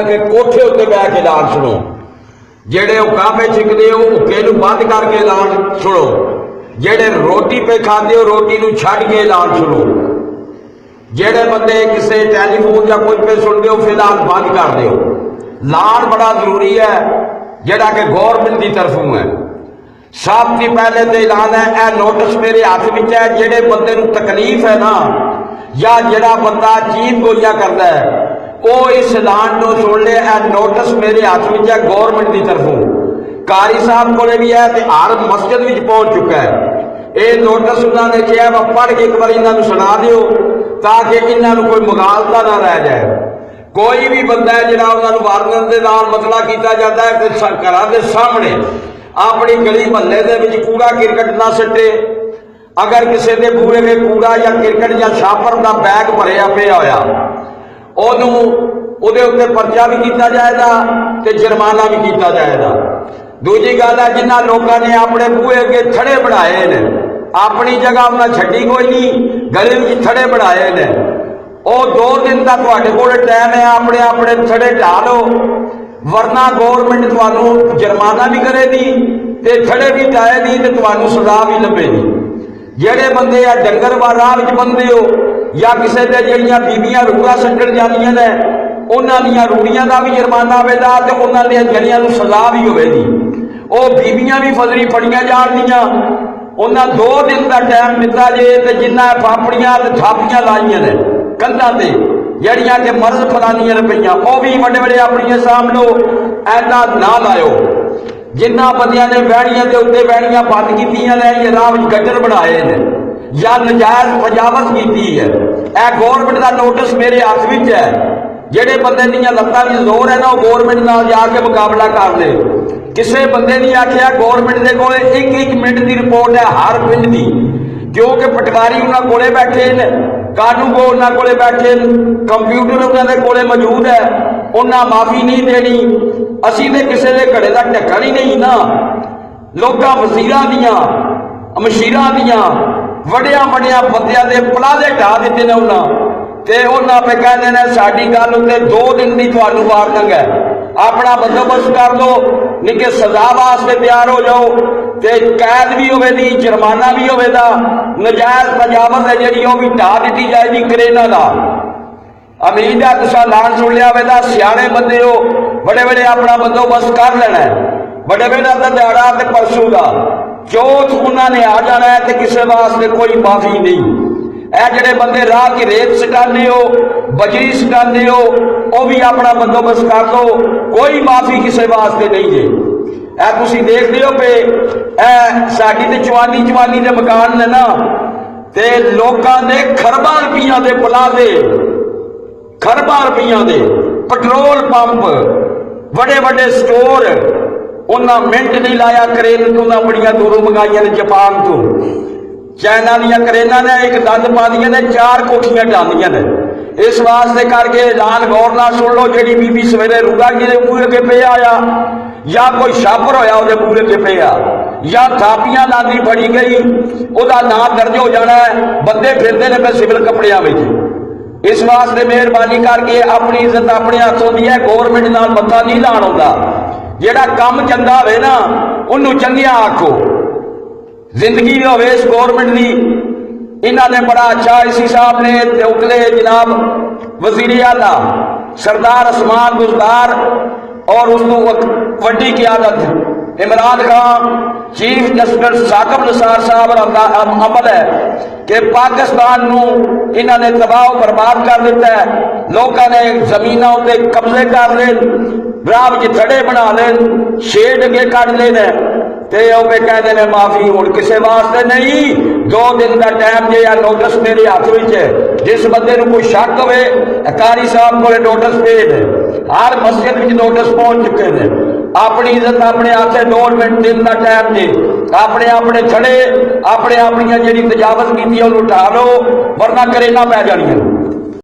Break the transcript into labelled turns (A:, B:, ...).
A: कि कोठे उत्ते बह के ऐलान सुनो, जेड़े हुक्कामे छिकदे हो हुक्के नूं बंद करके ऐलान सुनो, जेड़े रोटी पे खाते हो रोटी नूं छड्ड के ऐलान सुनो, जेड़े बंदे किसी टैलीफोन या कुछ पे सुनते हो फिलहाल बंद कर दो। ऐलान बड़ा जरूरी है जेड़ा कि गौरमेंट की तरफों है। सब तो पहले तो ऐलान है, यह नोटिस मेरे हाथ में है, जेड़े बंदे नूं तकलीफ है ना या जेड़ा बंदा चीन गोलियां करता है वो इस ऐलान को सुन ले। यह नोटिस मेरे हाथ में है गौरमेंट की तरफों, कारी साहब को भी है तो हर मस्जिद में पहुंच चुका है। ये नोटिस उन्होंने कहा वा पढ़ के एक बार इन्हों सुना दो ताकि इन्हों कोई मुगालता ना रह जाए। कोई भी बंदा है जो उन्होंने वारन के नाल मसला किया जाता है तो घर के सामने अपनी गली महल्ले के कूड़ा किरकट ना सट्टे। अगर किसी के बूहे में कूड़ा या किरकट या छापर का बैग भरिया पिया होया उहदे उत्ते परचा भी किया जाएगा तो जुर्माना भी किया जाएगा। दूजी गल है जिन्होंने लोगों ने अपने बूहे अगे थड़े बनाए ने, अपनी जगह उन्हें छड्डी कोई नहीं, गली में थड़े बनाए ने, और 2 दिन का तुहाडे कोल टाइम है अपने अपने थड़े ढा लो, वरना गौरमेंट तुहानू जुर्माना भी करेगी ते थड़े भी ढाएगी तो तुहानू सजा भी लभेगी। जेड़े बंदे या डंगर राह विच बंदे हो या किसी दे जिहड़ियां बीबियां रूड़ा सट्टण जांदियां ने उन्हां दीयां रूड़ियां दा भी जुर्माना होवेगा ते उन्हां दीयां जड़ियां नूं सजा भी होवेगी। ਉਹ बीबियां भी फजरी फड़ियां जाणदियां, उन्हां 2 दिन का टाइम दिता जे ते जिन्ना फाफड़ियां ते थापियां लाइयां ने कंधां ते जड़ियां कि मर्ज फलानियां रुपईयां वह भी वड्डे वड्डे अपनियां सामनो ऐदा ना लाओ। जिन्ना बंदियां ने वैणियां के उत्ते वैणियां बंद कीतियां ने या राह विच गटर बनाए ने या नजायज तजावत की है, यह गौरमेंट का नोटिस मेरे हाथ में है। जेड़े बंदे दीयां लत्तां विच जोर है ना वो गौरमेंट नाल जाके मुकाबला कर ले। किसी बंदे ने आख्या गौरमेंट के कोल 1-1 मिनट की रिपोर्ट है हर पिंड की, क्योंकि पटवारी उन्होंने कोले बैठे ने, कानूगो उन्होंने कोले बैठे, कंप्यूटर उन्होंने कोले मौजूद है, उन्हें माफी नहीं देनी। असी तो किसी के घड़े का ढक्कन ही नहीं ना। लोग वजीरां दियां मशीरां दियां वड्डिया वड्डिया बंदियां दे पलाजे ढा दिते ने उन्होंने पे कहते हैं साडी गल उत्ते 2 दिन की तुहानू वार्निंग है, अपना बंदोबस्त कर लो नहीं कि सजा वास्ते तैयार हो जाओ तो कैद भी होगी, जुर्माना भी होगा, नजायज तजावत है जी भी ढा दी जाएगी करेना का। अमीर है तुसा ऐलान सुन लिया होगा, सियाने बंदे हो बड़े बड़े अपना बंदोबस्त कर लेना है। बड़े बड़े का दिहाड़ा तो परसों का चौथ उन्होंने आ जाना है तो किसी वास्ते कोई माफी नहीं। ए जड़े बंदे राह की रेत सटाने हो बजरी सटाने हो वह भी अपना बंदोबस्त कर दो, कोई माफी किसी वास्ते नहीं है। ए तुसीं देखते हो पे साडी ते चवानी के मकान ने ना ते लोकां दे खरबां रुपइयां दे प्लाजे, खरबां रुपइयां दे पेट्रोल पंप, बड़े बड़े स्टोर उन्हें मिनट नहीं लाया। करेन तो बड़िया दूरों मंगाइया ने, जापान तो चाइना दियां करेना ने एक दंद पा दियां ने, 4 कोठियां ढांदियां ने। इस वास्ते करके ऐलान गौर नाल सुन लो, जी बीबी सवेरे रूड़ा के बूहे के पे आया या कोई छापर होया उहदे बूहे के पे आ या थापियां लांदी फड़ी गई उहदा नाम दर्ज हो जाना है। बंदे फिरदे ने सिविल कपड़ियां विच। इस वास्ते मेहरबानी करके अपनी इज्जत अपने हथों दी है, गौरमेंट नाल मत्था नहीं लाण आउंदा। जेड़ा काम चंगा होवे ना उन्होंने चंगिया आखो, जिंदगी भी होवे इस गौरमेंट की। इन्होंने बड़ा अच्छा इसी साहब ने उतले जनाब वजीर आला सरदार उस्मान बुज़दार और उसको वड्डी क़यादत इमरान खान, चीफ जस्टिस साकिब निसार साहब अमल है कि पाकिस्तान नूं इन्होंने तबाह बर्बाद कर दिता है। लोगों ने जमीनों उत्ते कब्जे कर ले, राह विच थड़े बना ले, शेड अगे कढ़ ले ते कहते हैं माफी हुण किसी वास्ते नहीं। 2 दिन का टाइम जे नोटिस मेरे हाथ में है। जिस बंदे को कोई शक होवे कारी साहब को नोटिस भेज, हर मस्जिद में नोटिस पहुंच चुके हैं। अपनी इज्जत अपने हाथ से 2 मिनट दिन का टाइम जे अपने अपने थड़े अपने अपनियां जी तजावत की उठा लो, वरना करेना पै जानियां।